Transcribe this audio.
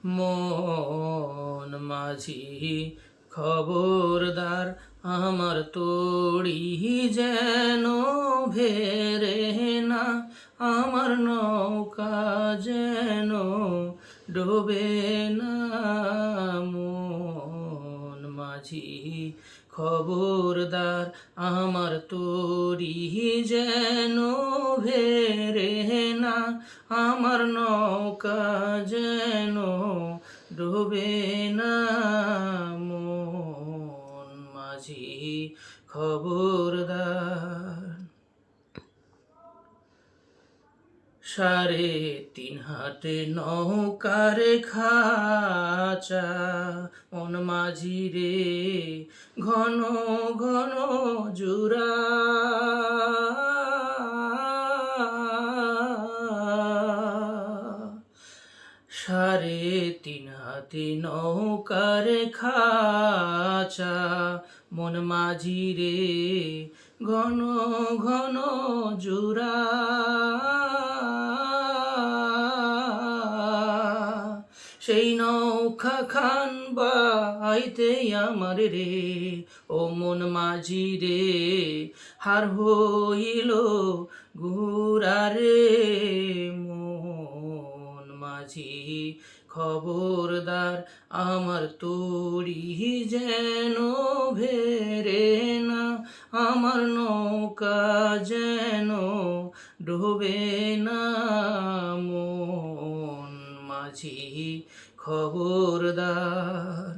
মন মাঝি খবরদার, আমার তড়ি যেন ভেরে না, আমার নৌকা যেন ডোবে না। মন মাঝি খবরদার, আমার তড়ি যেন ভেরে না, আমার নৌকা যেন ডোবে না। মন মাঝি খবরদার। 3.5 হাতে নৌকার খাঁচা, মন মাঝি রে ঘন ঘন জুরা। 3.5 হাতে নৌকার খাঁচা, মন মাঝি রে ঘন ঘন জুরা। সেই নৌকা খান বাইতে আমার রে, ও মন মাঝি রে হার হইল গুড়া রে। মন মাঝি খবরদার, আমার তড়ি যেন ভেরে না, আমার নৌকা যেন ডোবে না। মন মাঝি খবরদার।